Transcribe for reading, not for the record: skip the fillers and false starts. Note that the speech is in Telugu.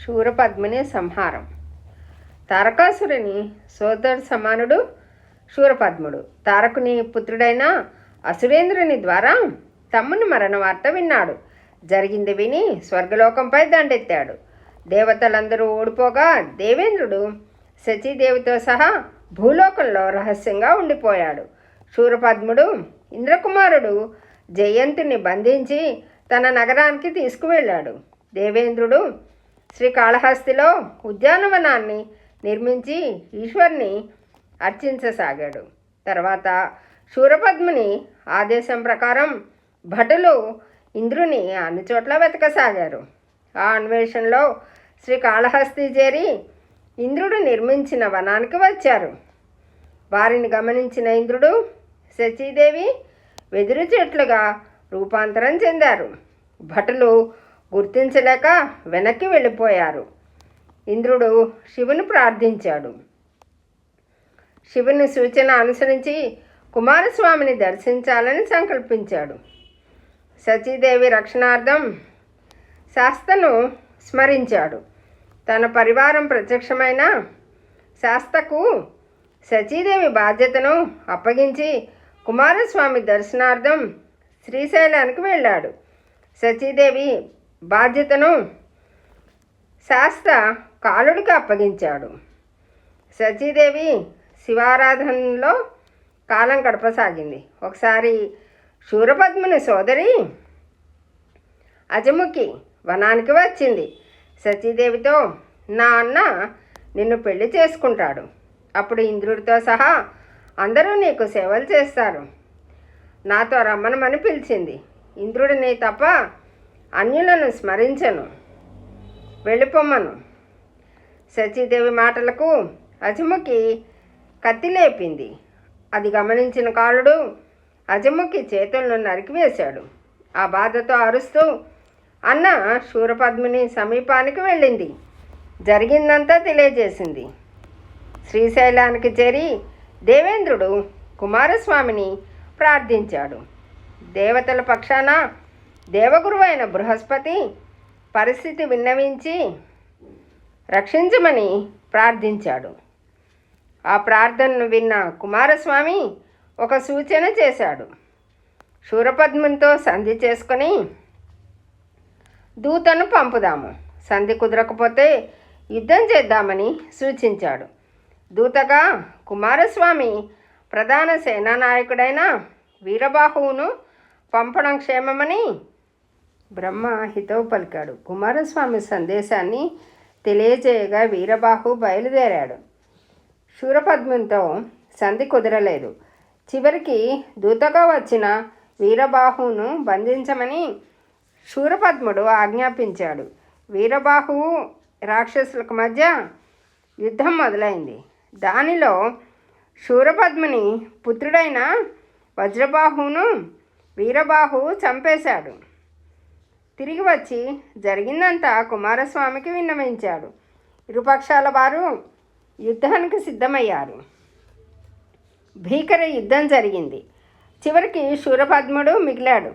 శూరపద్మిని సంహారం. తారకాసురుని సోదర సమానుడు శూరపద్ముడు తారకుని పుత్రుడైన అసురేంద్రుని ద్వారా తమ్ముని మరణ వార్త విన్నాడు. జరిగింది విని స్వర్గలోకంపై దండెత్తాడు. దేవతలందరూ ఓడిపోగా దేవేంద్రుడు శచీదేవితో సహా భూలోకంలో రహస్యంగా ఉండిపోయాడు. శూరపద్ముడు ఇంద్రకుమారుడు జయంతుని బంధించి తన నగరానికి తీసుకువెళ్ళాడు. దేవేంద్రుడు శ్రీకాళహస్తిలో ఉద్యానవనాన్ని నిర్మించి ఈశ్వర్ని అర్చించసాగాడు. తర్వాత శూరపద్ముని ఆదేశం ప్రకారం భటులు ఇంద్రుని అన్ని చోట్ల వెతకసాగారు. ఆ అన్వేషణలో శ్రీకాళహస్తి చేరి ఇంద్రుడు నిర్మించిన వనానికి వచ్చారు. వారిని గమనించిన ఇంద్రుడు శచీదేవి వెదురు చెట్లుగా రూపాంతరం చెందారు. భటులు గుర్తించలేక వెనక్కి వెళ్ళిపోయారు. ఇంద్రుడు శివుని ప్రార్థించాడు. శివుని సూచన అనుసరించి కుమారస్వామిని దర్శించాలని సంకల్పించాడు. శచీదేవి రక్షణార్థం శాస్తను స్మరించాడు. తన పరివారం ప్రత్యక్షమైన శాస్తకు శచీదేవి బాధ్యతను అప్పగించి కుమారస్వామి దర్శనార్థం శ్రీశైలానికి వెళ్ళాడు. శచీదేవి బాధ్యతను శాస్త కాలుడికి అప్పగించాడు. శచీదేవి శివారాధనలో కాలం గడపసాగింది. ఒకసారి శూరపద్ముని సోదరి అజముఖి వనానికి వచ్చింది. శచీదేవితో, నా అన్న నిన్ను పెళ్లి చేసుకుంటాడు. అప్పుడు ఇంద్రుడితో సహా అందరూ నీకు సేవలు చేస్తారు. నాతో రమ్మనమని పిలిచింది. ఇంద్రుడిని తప్ప అన్యులను స్మరించను, వెళ్ళిపోమ్మను. శచీదేవి మాటలకు అజముఖి కత్తి లేపింది. అది గమనించిన కాలుడు అజముఖి చేతులను నరికివేశాడు. ఆ బాధతో అరుస్తూ అన్న శూరపద్ముని సమీపానికి వెళ్ళింది. జరిగిందంతా తెలియజేసింది. శ్రీశైలానికి చేరి దేవేంద్రుడు కుమారస్వామిని ప్రార్థించాడు. దేవతల పక్షాన దేవగురువైన బృహస్పతి పరిస్థితి విన్నవించి రక్షించమని ప్రార్థించాడు. ఆ ప్రార్థనను విన్న కుమారస్వామి ఒక సూచన చేశాడు. శూరపద్మునితో సంధి చేసుకొని దూతను పంపుదాము, సంధి కుదరకపోతే యుద్ధం చేద్దామని సూచించాడు. దూతగా కుమారస్వామి ప్రధాన సేనానాయకుడైన వీరబాహువును పంపడం క్షేమమని బ్రహ్మ హితవు పలికాడు. కుమారస్వామి సందేశాన్ని తెలియజేయగా వీరబాహు బయలుదేరాడు. శూరపద్మునితో సంధి కుదరలేదు. చివరికి దూతగా వచ్చిన వీరబాహువును బంధించమని శూరపద్ముడు ఆజ్ఞాపించాడు. వీరబాహువు రాక్షసులకు మధ్య యుద్ధం మొదలైంది. దానిలో శూరపద్ముని పుత్రుడైన వజ్రబాహువును వీరబాహువు చంపేశాడు. తిరిగి వచ్చి జరిగిందంతా కుమారస్వామికి విన్నవించాడు. ఇరుపక్షాల వారు యుద్ధానికి సిద్ధమయ్యారు. భీకర యుద్ధం జరిగింది. చివరికి శూరపద్ముడు మిగిలాడు.